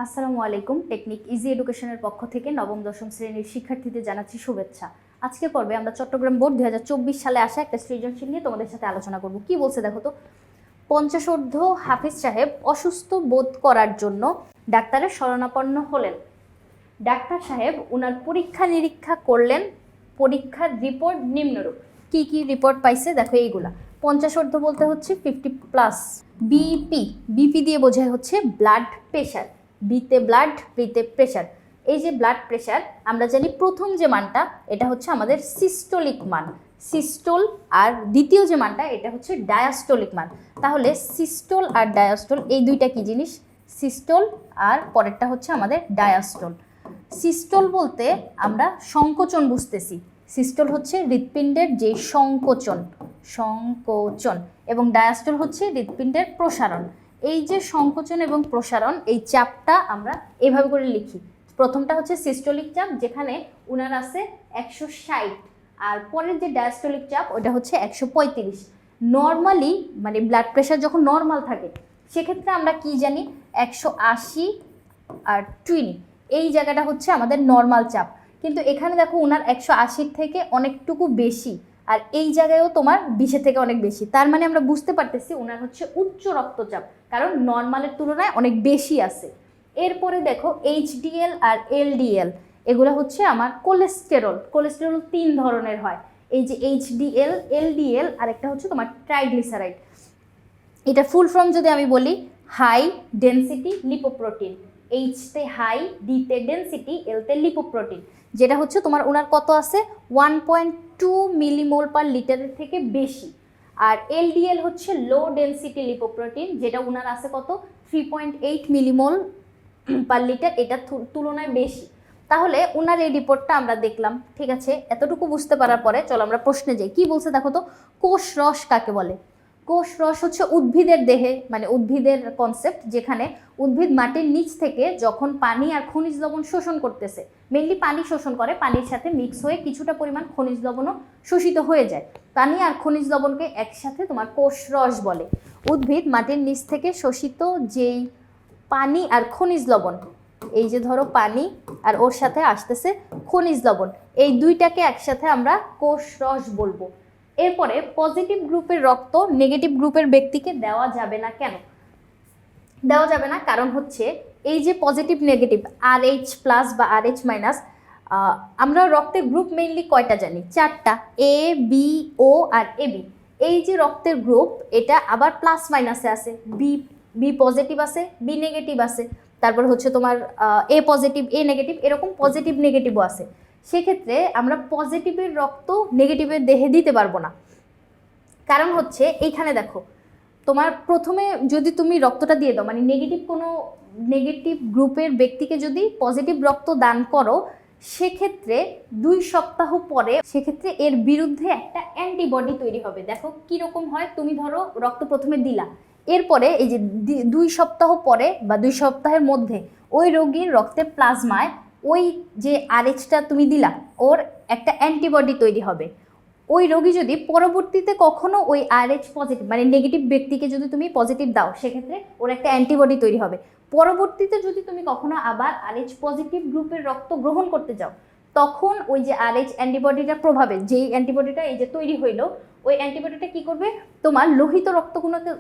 আসসালামু আলাইকুম। Technique easy এডুকেশনের পক্ষ থেকে নবম দশম শ্রেণীর শিক্ষার্থীদের জানাচ্ছি শুভেচ্ছা। আজকের পর্বে আমরা চট্টগ্রাম বোর্ড 2024 সালে আসা একটা সৃজনশীল নিয়ে তোমাদের সাথে আলোচনা করব। কি বলছে দেখো তো, 50ঊর্ধ্ব হাফিজ সাহেব অসুস্থ বোধ করার জন্য ডাক্তারের শরণাপন্ন হলেন। ডাক্তার সাহেব উনার পরীক্ষা নিরীক্ষা করলেন। পরীক্ষার রিপোর্ট নিম্নরূপ। কি কি রিপোর্ট পাইছে দেখো এইগুলা। 50ঊর্ধ্ব বলতে হচ্ছে 50+। বিপি দিয়ে বোঝায় হচ্ছে ব্লাড প্রেশার। বিতে ব্লাড, প্রিতে প্রেশার। এই যে ব্লাড প্রেশার আমরা জানি প্রথম যে মানটা এটা হচ্ছে আমাদের সিস্টোলিক মান, সিস্টোল, আর দ্বিতীয় যে মানটা এটা হচ্ছে ডায়াস্টোলিক মান। তাহলে সিস্টোল আর ডায়াস্টোল এই দুইটা কি জিনিস? সিস্টোল আর পরেরটা হচ্ছে আমাদের ডায়াস্টোল। সিস্টোল বলতে আমরা সংকোচন বুঝতেছি। সিস্টোল হচ্ছে হৃৎপিণ্ডের যে সংকোচন এবং ডায়াস্টোল হচ্ছে হৃৎপিণ্ডের প্রসারণ। এই যে সংকোচন এবং প্রসারণ এই চাপটা আমরা এইভাবে করে লিখি। প্রথমটা হচ্ছে সিস্টোলিক চাপ, যেখানে উনার আছে 160, আর পরের যে ডায়াস্টোলিক চাপ ওটা হচ্ছে 135। নর্মালি মানে ব্লাড প্রেশার যখন নর্মাল থাকে সেক্ষেত্রে আমরা কি জানি 180 আর 20, এই জায়গাটা হচ্ছে আমাদের নর্মাল চাপ। কিন্তু এখানে দেখো উনার 180 থেকে অনেকটুকু বেশি, আর এই জায়গায়ও তোমার 20 থেকে অনেক বেশি। তার মানে আমরা বুঝতে পারতেছি উনার হচ্ছে উচ্চ রক্তচাপ, কারণ নর্মালের তুলনায় অনেক বেশি আছে। এরপরে দেখো এইচডিএল আর এলডিএল, এগুলো হচ্ছে আমার কোলেস্টেরল। কোলেস্টেরল 3 ধরনের হয়, এই যে এইচডিএল, এলডিএল, আর একটা হচ্ছে তোমার ট্রাইগ্লিসারাইড। এটা ফুল ফর্ম যদি আমি বলি, হাই ডেনসিটি লিপোপ্রোটিন। এইচতে হাই, ডিতে ডেনসিটি, এলতে লিপোপ্রোটিন। যেটা হচ্ছে তোমার ওনার কত আছে 1.2 মিলিমোল পার লিটারের থেকে বেশি। আর এলডিএল হচ্ছে লো ডেনসিটি লিপোপ্রোটিন, যেটা ওনার আছে কত 3.8 মিলিমোল পার লিটার, এটা তুলনায় বেশি। তাহলে ওনার এই রিপোর্টটা আমরা দেখলাম, ঠিক আছে। এতটুকু বুঝতে পারার পরে চলো আমরা প্রশ্নে যাই। কি বলছে দেখো তো, কোষ রস কাকে বলে? কোষ রস হচ্ছে উদ্ভিদের দেহে, মানে উদ্ভিদের কনসেপ্ট, যেখানে উদ্ভিদ মাটির নিচ থেকে যখন পানি আর খনিজ লবণ শোষণ করতেছে, মেইনলি পানি শোষণ করে, পানির সাথে মিক্স হয়ে কিছুটা পরিমাণ খনিজ লবণও শোষিত হয়ে যায়। পানি আর খনিজ লবণকে একসাথে তোমার কোষ রস বলে। উদ্ভিদ মাটির নিচ থেকে শোষিত যেই পানি আর খনিজ লবণ, এই যে ধরো পানি আর ওর সাথে আসতেছে খনিজ লবণ, এই দুইটাকে একসাথে আমরা কোষ রস বলবো। এরপরে পজিটিভ গ্রুপের রক্ত নেগেটিভ গ্রুপের ব্যক্তিকে দেওয়া যাবে না। কেন দেওয়া যাবে না? কারণ হচ্ছে এই যে পজিটিভ নেগেটিভ RH প্লাস বা RH মাইনাস, আমরা রক্তের গ্রুপ মেইনলি কয়টা জানি? 4টা, A B O R AB। এই যে রক্তের গ্রুপ এটা আবার প্লাস মাইনাসে আছে, বি পজিটিভ আছে, বি নেগেটিভ আছে, তারপর হচ্ছে তোমার A পজিটিভ, A নেগেটিভ, এরকম পজিটিভ নেগেটিভও আছে। সেক্ষেত্রে আমরা পজিটিভের রক্ত নেগেটিভের দেহে দিতে পারবো না। কারণ হচ্ছে এইখানে দেখো, তোমার প্রথমে যদি তুমি রক্তটা দিয়ে দাও, মানে নেগেটিভ গ্রুপের ব্যক্তিকে যদি পজিটিভ রক্ত দান করো, সেক্ষেত্রে 2 সপ্তাহ পরে সেক্ষেত্রে এর বিরুদ্ধে একটা অ্যান্টিবডি তৈরি হবে। দেখো কীরকম হয়, তুমি ধরো রক্ত প্রথমে দিলা, এরপরে এই যে 2 সপ্তাহ পরে বা 2 সপ্তাহের মধ্যে ওই রোগীর রক্তের প্লাজমায় ওই যে আরএইচটা তুমি দিলা ওর একটা অ্যান্টিবডি তৈরি হবে। ওই রোগী যদি পরবর্তীতে কখনো ওই RH পজিটিভ মানে নেগেটিভ ব্যক্তিকে যদি তুমি পজিটিভ দাও, সেক্ষেত্রে ওর একটা অ্যান্টিবডি তৈরি হবে। পরবর্তীতে যদি তুমি কখনো আবার RH পজিটিভ গ্রুপের রক্ত গ্রহণ করতে যাও, তখন ওই যে RH অ্যান্টিবডিটার প্রভাবে যেই অ্যান্টিবডিটা এই যে তৈরি হইলো, ওই অ্যান্টিবডিটা কি করবে, তোমার লোহিত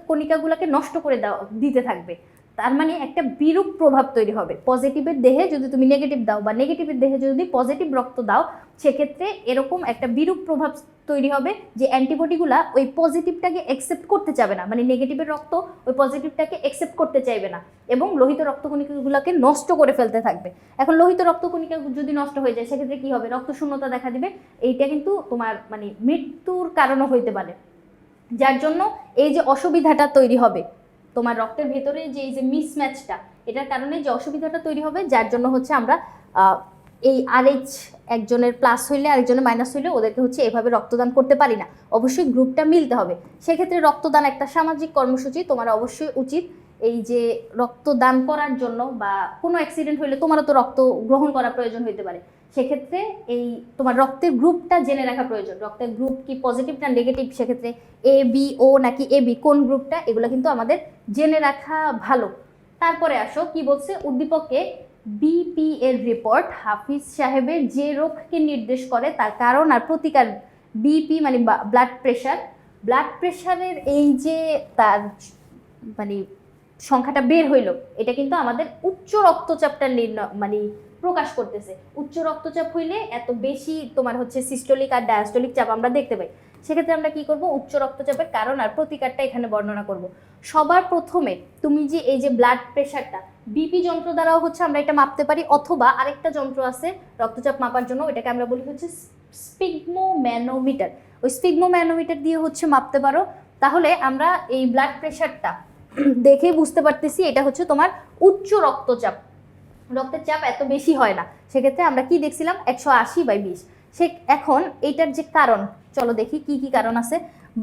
কণিকাগুলোকে নষ্ট করে দিতে থাকবে। তার মানে একটা বিরূপ প্রভাব তৈরি হবে। পজিটিভের দেহে যদি তুমি নেগেটিভ দাও বা নেগেটিভের দেহে যদি পজিটিভ রক্ত দাও, সেক্ষেত্রে এরকম একটা বিরূপ প্রভাব তৈরি হবে যে অ্যান্টিবডিগুলা ওই পজিটিভটাকে অ্যাকসেপ্ট করতে চাবে না, মানে নেগেটিভের রক্ত ওই পজিটিভটাকে অ্যাকসেপ্ট করতে চাইবে না এবং লোহিত রক্তকণিকাগুলোকে নষ্ট করে ফেলতে থাকবে। এখন লোহিত রক্তকণিকা যদি নষ্ট হয়ে যায়, সেক্ষেত্রে কি হবে, রক্ত শূন্যতা দেখা দিবে। এইটা কিন্তু তোমার মানে মৃত্যুর কারণও হইতে পারে। যার জন্য এই যে অসুবিধাটা তৈরি হবে তোমার রক্তের ভেতরে যে এই যে মিসম্যাচটা, এটার কারণে যে অসুবিধাটা তৈরি হবে, যার জন্য হচ্ছে আমরা এই RH একজনের প্লাস হইলে আরেকজনের মাইনাস হইলে ওদেরকে হচ্ছে এভাবে রক্তদান করতে পারি না। অবশ্যই গ্রুপটা মিলতে হবে। সেক্ষেত্রে রক্তদান একটা সামাজিক কর্মসূচি, তোমার অবশ্যই উচিত এই যে রক্তদান করার জন্য, বা কোনো অ্যাক্সিডেন্ট হইলে তোমারও তো রক্ত গ্রহণ করা প্রয়োজন হইতে পারে, সেক্ষেত্রে এই তোমার রক্তের গ্রুপটা জেনে রাখা প্রয়োজন। রক্তের গ্রুপ কি পজিটিভ না নেগেটিভ, সেক্ষেত্রে A B O নাকি AB কোন গ্রুপটা, এগুলো কিন্তু আমাদের জেনে রাখা ভালো। তারপরে আসো কি বলছে, উদ্দীপকে বিপি এর রিপোর্ট হাফিজ সাহেবের যে রোগকে নির্দেশ করে তার কারণ আর প্রতিকার। বিপি মানে ব্লাড প্রেশার, ব্লাড প্রেশারের এই যে তার মানে সংখ্যাটা বের হইলো, এটা কিন্তু আমাদের উচ্চ রক্তচাপটা নির্ণয় মানে প্রকাশ করতেছে। উচ্চ রক্তচাপ হইলে এত বেশি তোমার হচ্ছে সিস্টোলিক আর ডায়াস্টোলিক চাপ আমরা দেখতে পাই। সেক্ষেত্রে আমরা কি করব, উচ্চ রক্তচাপের কারণ আর প্রতিকারটা এখানে বর্ণনা করব। সবার প্রথমে তুমি যে এই যে ব্লাড প্রেশারটা বিপি যন্ত্র দ্বারাও হচ্ছে আমরা এটা মাপতে পারি, অথবা আরেকটা যন্ত্র আছে রক্তচাপ মাপার জন্য, এটাকে আমরা বলি হচ্ছে স্পিগমোম্যানোমিটার। ওই স্পিগমোম্যানোমিটার দিয়ে হচ্ছে মাপতে পারো। তাহলে আমরা এই ব্লাড প্রেশারটা দেখেই বুঝতে পারতেছি এটা হচ্ছে তোমার উচ্চ রক্তচাপ, রক্তের চাপ এত বেশি হয় না। সেক্ষেত্রে আমরা কি দেখছিলাম 180/20। সে এখন এইটার যে কারণ, চলো দেখি কি কি কারণ আছে।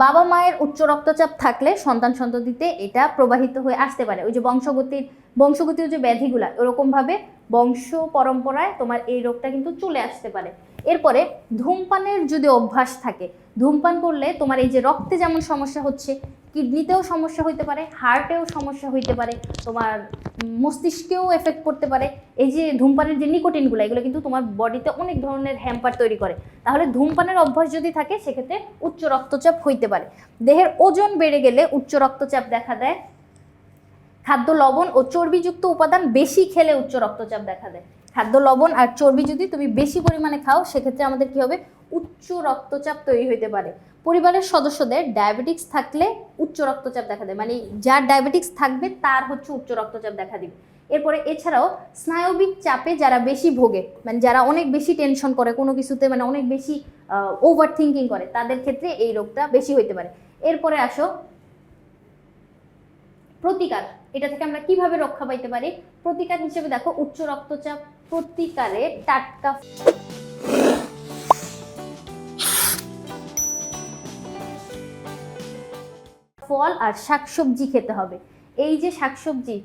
বাবা মায়ের উচ্চ রক্তচাপ থাকলে সন্তান সন্ততিতে এটা প্রবাহিত হয়ে আসতে পারে। ওই যে বংশগতীয় যে ব্যাধিগুলা ওরকমভাবে বংশ পরম্পরায় তোমার এই রোগটা কিন্তু চলে আসতে পারে। এরপরে ধূমপানের যদি অভ্যাস থাকে, ধূমপান করলে তোমার এই যে রক্তে যেমন সমস্যা হচ্ছে, কিডনিতেও সমস্যা হইতে পারে, হার্টেও সমস্যা হইতে পারে, তোমার মস্তিষ্কেও এফেক্ট করতে পারে। এই যে ধূমপানের যে নিকোটিনগুলো, এগুলো কিন্তু তোমার বডিতে অনেক ধরনের হ্যাম্পার তৈরি করে। তাহলে ধূমপানের অভ্যাস যদি থাকে সেক্ষেত্রে উচ্চ রক্তচাপ হইতে পারে। দেহের ওজন বেড়ে গেলে উচ্চ রক্তচাপ দেখা দেয়। খাদ্য লবণ ও চর্বিযুক্ত উপাদান বেশি খেলে উচ্চ রক্তচাপ দেখা দেয়। খাদ্য লবণ আর চর্বি যদি তুমি বেশি পরিমাণে খাও সেক্ষেত্রে আমাদের কি হবে, উচ্চ রক্তচাপ তৈরি হইতে পারে। পরিবারের সদস্যদের ডায়াবেটিক্স থাকলে উচ্চ রক্তচাপ দেখা দেয়, মানে যার ডায়াবেটিক্স থাকবে তার হচ্ছে উচ্চ রক্তচাপ দেখা দিবে। এরপরে এছাড়াও স্নায়বিক চাপে যারা বেশি ভোগে, মানে যারা অনেক বেশি টেনশন করে কোনো কিছুতে, মানে অনেক বেশি ওভার থিঙ্কিং করে, তাদের ক্ষেত্রে এই রোগটা বেশি হইতে পারে। এরপরে আসো প্রতিকার, এটা থেকে আমরা কিভাবে রক্ষা পাইতে পারি। প্রতিকার হিসেবে দেখো, উচ্চ রক্তচাপ প্রতিকারে টাটকা ফল আর শাকসবজি খেতে হবে। এই যে শাকসবজি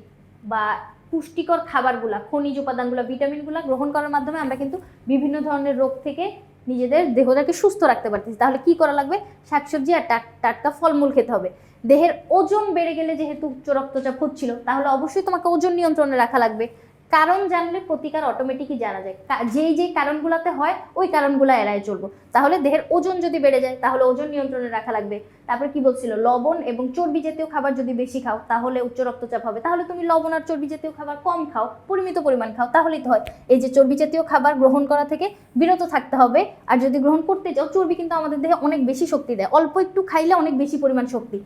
বা পুষ্টিকর খাবারগুলা, খনিজ উপাদানগুলো, ভিটামিনগুলো গ্রহণ করার মাধ্যমে আমরা কিন্তু বিভিন্ন ধরনের রোগ থেকে নিজেদের দেহটাকে সুস্থ রাখতে পারতেছি। তাহলে কি করা লাগবে, শাকসবজি আর টাটকা ফলমূল খেতে হবে। দেহের ওজন বেড়ে গেলে যেহেতু উচ্চ রক্তচাপ হচ্ছিল, তাহলে অবশ্যই তোমাকে ওজন নিয়ন্ত্রণে রাখা লাগবে। কারণ জানলে প্রতিকার অটোমেটিকই জানা যায়। যেই কারণগুলোতে হয় ওই কারণগুলো এড়ায় চলবো। তাহলে দেহের ওজন যদি বেড়ে যায় তাহলে ওজন নিয়ন্ত্রণে রাখা লাগবে। তারপরে কি বলছিল, লবণ এবং চর্বি জাতীয় খাবার যদি বেশি খাও তাহলে উচ্চ রক্তচাপ হবে। তাহলে তুমি লবণ আর চর্বি জাতীয় খাবার কম খাও, পরিমিত পরিমাণ খাও, তাহলেই তো হয়। এই যে চর্বি জাতীয় খাবার গ্রহণ করা থেকে বিরত থাকতে হবে। আর যদি গ্রহণ করতে চাও, চর্বি কিন্তু আমাদের দেহে অনেক বেশি শক্তি দেয়, অল্প একটু খাইলে অনেক বেশি পরিমাণ শক্তি।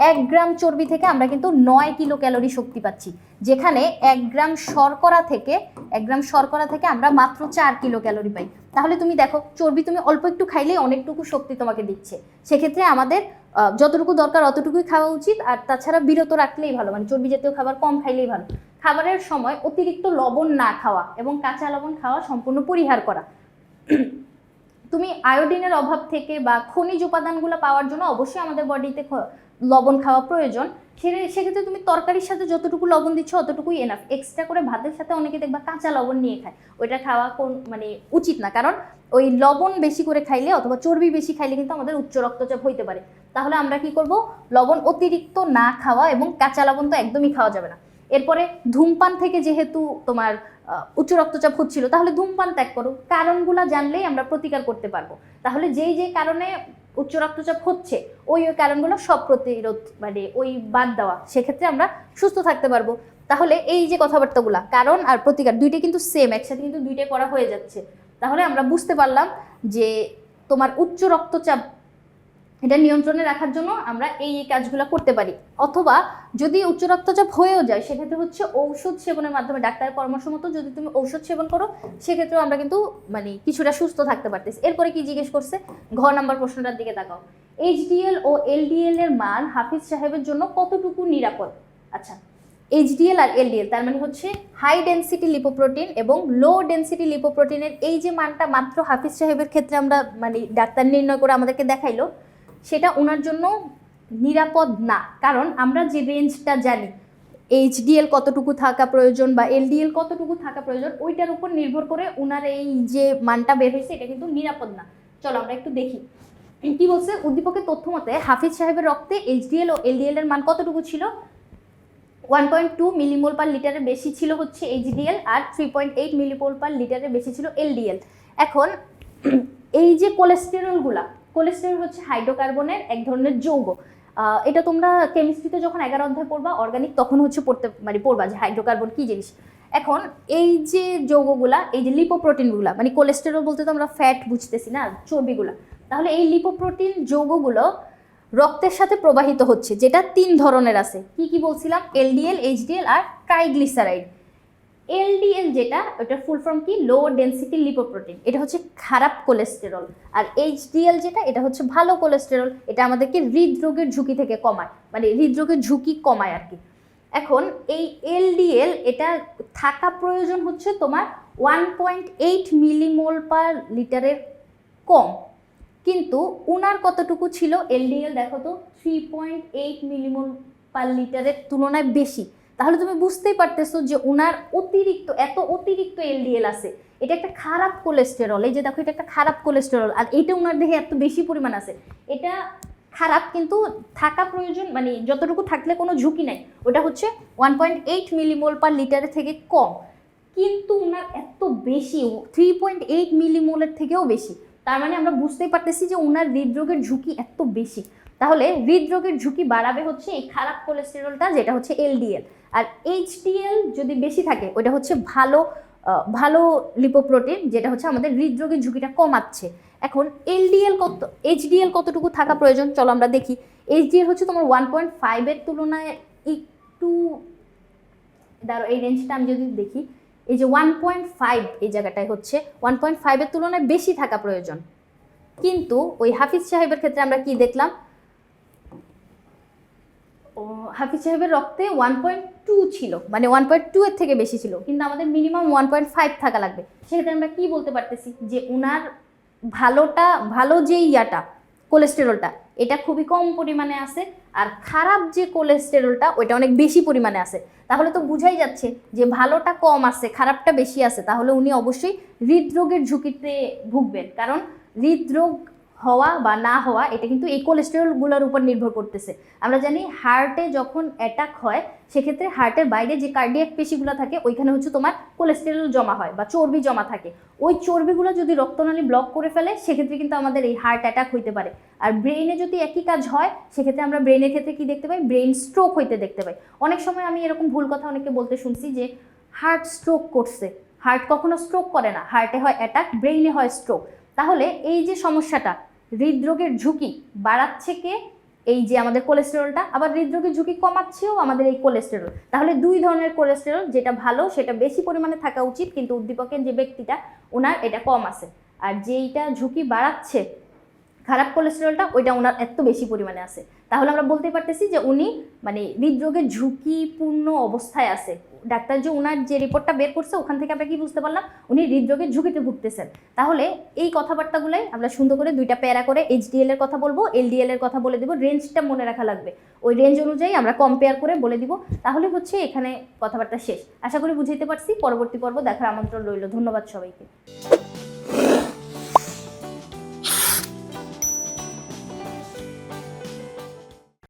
1 গ্রাম চর্বি থেকে আমরা কিন্তু 9 কিলো ক্যালোরি শক্তি পাচ্ছি, যেখানে 1 গ্রাম শর্করা থেকে আমরা মাত্র 4 কিলো ক্যালোরি পাই। তাহলে তুমি দেখো, চর্বি তুমি অল্প একটু খাইলেই অনেকটুকু শক্তি তোমাকে দিচ্ছে। সেক্ষেত্রে আমাদের যতটুকু দরকার অতটুকুই খাওয়া উচিত। আর তাছাড়া বিরত রাখলেই ভালো, মানে চর্বি জাতীয় খাবার কম খাইলেই ভালো। খাবারের সময় অতিরিক্ত লবণ না খাওয়া এবং কাঁচা লবণ খাওয়া সম্পূর্ণ পরিহার করা। তুমি আয়োডিনের অভাব থেকে বা খনিজ উপাদানগুলো পাওয়ার জন্য অবশ্যই আমাদের বডিতে লবণ খাওয়া প্রয়োজন। সেক্ষেত্রে তুমি তরকারির সাথে যতটুকু লবণ দিচ্ছ অতটুকুই এনাফ। এক্সট্রা করে ভাতের সাথে অনেকে দেখবা কাঁচা লবণ নিয়ে খায়, ওইটা খাওয়া মানে উচিত না। কারণ ওই লবণ বেশি করে খাইলে অথবা চর্বি বেশি খাইলে কিন্তু আমাদের উচ্চ রক্তচাপ হইতে পারে। তাহলে আমরা কি করব, লবণ অতিরিক্ত না খাওয়া এবং কাঁচা লবণ তো একদমই খাওয়া যাবে না। এরপরে ধূমপান থেকে যেহেতু তোমার উচ্চ রক্তচাপ হচ্ছিল, তাহলে ধূমপান ত্যাগ করো। কারণগুলো জানলেই আমরা প্রতিকার করতে পারবো। তাহলে যেই কারণে উচ্চ রক্তচাপ হচ্ছে ওই কারণগুলো সব প্রতিরোধ মানে ওই বাদ দেওয়া, সেক্ষেত্রে আমরা সুস্থ থাকতে পারবো। তাহলে এই যে কথাবার্তাগুলা, কারণ আর প্রতিকার দুইটা কিন্তু সেম, একসাথে কিন্তু দুইটাই করা হয়ে যাচ্ছে। তাহলে আমরা বুঝতে পারলাম যে তোমার উচ্চ রক্তচাপ এটা নিয়ন্ত্রণে রাখার জন্য আমরা এই কাজগুলো করতে পারি। অথবা যদি উচ্চ রক্তচাপ হয়েও যায় সেক্ষেত্রে হচ্ছে ঔষধ সেবনের মাধ্যমে, ডাক্তারের পরামর্শ মতো যদি তুমি ঔষধ সেবন করো সেক্ষেত্রেও আমরা কিন্তু মানে কিছুটা সুস্থ থাকতে পারতেছি। এরপরে কি জিজ্ঞেস করছে, ঘ নাম্বার প্রশ্নটার দিকে তাকাও। এইচডিএল ও এলডিএল এর মান হাফিজ সাহেবের জন্য কতটুকু নিরাপদ? আচ্ছা, এইচডিএল আর এলডিএল তার মানে হচ্ছে হাই ডেন্সিটি লিপোপ্রোটিন এবং লো ডেন্সিটি লিপোপ্রোটিনের এই যে মানটা মাত্র হাফিজ সাহেবের ক্ষেত্রে আমরা মানে ডাক্তার নির্ণয় করে আমাদেরকে দেখাইলো, সেটা ওনার জন্য নিরাপদ না। কারণ আমরা যে রেঞ্জটা জানি এইচডিএল কতটুকু থাকা প্রয়োজন বা এলডিএল কতটুকু থাকা প্রয়োজন, ওইটার উপর নির্ভর করে ওনার এই যে মানটা বের হয়েছে এটা কিন্তু নিরাপদ না। চলো আমরা একটু দেখি কি বলছে। উদ্দীপকের তথ্য মতে হাফিজ সাহেবের রক্তে এইচডিএল ও এলডিএল এর মান কতটুকু ছিল? 1.2 মিলিমোল পার লিটারের বেশি ছিল হচ্ছে এইচডিএল, আর 3.8 মিলিমোল পার লিটারের বেশি ছিল এলডিএল। এখন এই যে কোলেস্টেরল হচ্ছে হাইড্রোকার্বনের এক ধরনের যৌগ। এটা তোমরা কেমিস্ট্রিতে যখন 11 অধ্যায় পড়বা অর্গানিক, তখন হচ্ছে পড়বা যে হাইড্রোকার্বন কি জিনিস। এখন এই যে যৌগগুলা, এই যে লিপোপ্রোটিনগুলা, মানে কোলেস্টেরল বলতে তো আমরা ফ্যাট বুঝতেছি না, চর্বিগুলা, তাহলে এই লিপোপ্রোটিন যৌগগুলো রক্তের সাথে প্রবাহিত হচ্ছে, যেটা 3 ধরনের আছে। কি কি বলছিলাম? এলডিএল, এইচডিএল আর ট্রাইগ্লিসারাইড। এলডিএল যেটা, ওটার ফুল ফর্ম কি? লো ডেনসিটি লিপোপ্রোটিন, এটা হচ্ছে খারাপ কোলেস্টেরল। আর এইচডিএল যেটা, এটা হচ্ছে ভালো কোলেস্টেরল, এটা আমাদেরকে হৃদরোগের ঝুঁকি থেকে কমায়, মানে হৃদরোগের ঝুঁকি কমায় আর কি। এখন এই এলডিএল এটা থাকা প্রয়োজন হচ্ছে তোমার 1.8 মিলিমোল পার লিটারের কম, কিন্তু উনার কতটুকু ছিল এলডিএল দেখো তো, 3.8 মিলিমোল পার লিটারের তুলনায় বেশি। তাহলে তুমি বুঝতেই পারতেছো যে উনার অতিরিক্ত এলডিএল আছে। এটা একটা খারাপ কোলেস্টেরল, এই যে দেখো এটা একটা খারাপ কোলেস্টেরল, আর এটা উনার দেহে এত বেশি পরিমাণ আছে। এটা খারাপ, কিন্তু থাকা প্রয়োজন, মানে যতটুকু থাকলে কোনো ঝুঁকি নাই, ওটা হচ্ছে 1.8 মিলিমোল পার লিটারের থেকে কম, কিন্তু উনার এত বেশি, 3.8 মিলিমোলের থেকেও বেশি। তার মানে আমরা বুঝতেই পারতেছি যে উনার হৃদরোগের ঝুঁকি এত বেশি। তাহলে হৃদরোগের ঝুঁকি বাড়াবে হচ্ছে এই খারাপ কোলেস্টেরলটা, যেটা হচ্ছে এলডিএল। আর এইচডিএল যদি বেশি থাকে, ওটা হচ্ছে ভালো লিপোপ্রোটিন, যেটা হচ্ছে আমাদের হৃদরোগের ঝুঁকিটা কমাচ্ছে। এখন এইচডিএল কতটুকু থাকা প্রয়োজন, চলো আমরা দেখি। এইচডিএল হচ্ছে তোমার 1.5 এর তুলনায় একটু, ধরো এই রেঞ্জটা আমি যদি দেখি, এই যে 1.5 এই জায়গাটায় হচ্ছে 1.5 এর তুলনায় বেশি থাকা প্রয়োজন। কিন্তু ওই হাফিজ সাহেবের ক্ষেত্রে আমরা কি দেখলাম? হাফিজ সাহেবের রক্তে 1.2 ছিল, মানে 1.2 এর থেকে বেশি ছিল, কিন্তু আমাদের মিনিমাম 1.5 থাকা লাগবে। সেক্ষেত্রে আমরা কি বলতে পারতেছি যে উনার ভালো যে কোলেস্টেরলটা, এটা খুবই কম পরিমাণে আছে, আর খারাপ যে কোলেস্টেরলটা ওইটা অনেক বেশি পরিমাণে আছে। তাহলে তো বুঝাই যাচ্ছে যে ভালোটা কম আছে, খারাপটা বেশি আছে, তাহলে উনি অবশ্যই হৃদরোগের ঝুঁকিতে ভুগবেন। কারণ হৃদরোগ হওয়া বা না হওয়া এটা কিন্তু এই কোলেস্টেরলগুলোর উপর নির্ভর করতেছে। আমরা জানি হার্টে যখন অ্যাটাক হয়, সেক্ষেত্রে হার্টের বাইরে যে কার্ডিয়াক পেশিগুলো থাকে, ওইখানে হচ্ছে তোমার কোলেস্টেরল জমা হয় বা চর্বি জমা থাকে। ওই চর্বিগুলো যদি রক্তনালী ব্লক করে ফেলে, সেক্ষেত্রে কিন্তু আমাদের এই হার্ট অ্যাটাক হইতে পারে। আর ব্রেইনে যদি একই কাজ হয়, সেক্ষেত্রে আমরা ব্রেইনের ক্ষেত্রে কি দেখতে পাই? ব্রেইন স্ট্রোক হইতে দেখতে পাই। অনেক সময় আমি এরকম ভুল কথা অনেকে বলতে শুনছি যে হার্ট স্ট্রোক করছে। হার্ট কখনো স্ট্রোক করে না, হার্টে হয় অ্যাটাক, ব্রেইনে হয় স্ট্রোক। তাহলে এই যে সমস্যাটা, হৃদরোগের ঝুঁকি বাড়াচ্ছে কে? এই যে আমাদের কোলেস্টেরলটা, আবার হৃদরোগের ঝুঁকি কমাচ্ছেও আমাদের এই কোলেস্টেরল। তাহলে 2 ধরনের কোলেস্টেরল, যেটা ভালো সেটা বেশি পরিমাণে থাকা উচিত, কিন্তু উদ্দীপকের যে ব্যক্তিটা ওনার এটা কম আছে, আর যেইটা ঝুঁকি বাড়াচ্ছে খারাপ কোলেস্টেরলটা, ওইটা ওনার এত বেশি পরিমাণে আছে। তাহলে আমরা বলতে পারতেছি যে উনি মানে হৃদরোগের ঝুঁকিপূর্ণ অবস্থায় আছে। ডাক্তার যে ওনার যে রিপোর্টটা বের করছে, ওখান থেকে আমরা কি বুঝতে পারলাম? উনি হৃদরোগের ঝুঁকিতে ভুগতেছেন। তাহলে এই কথাবার্তাগুলোই আমরা সুন্দর করে 2টা প্যারা করে এইচডিএল এর কথা বলবো, এলডিএল এর কথা বলে দিব, রেঞ্জটা মনে রাখা লাগবে। ওই রেঞ্জ অনুযায়ী আমরা কম্পেয়ার করে বলে দিব, তাহলে হচ্ছে এখানে কথাবার্তা শেষ। আশা করি বুঝাইতে পারছি। পরবর্তী পর্ব দেখার আমন্ত্রণ রইল। ধন্যবাদ সবাইকে।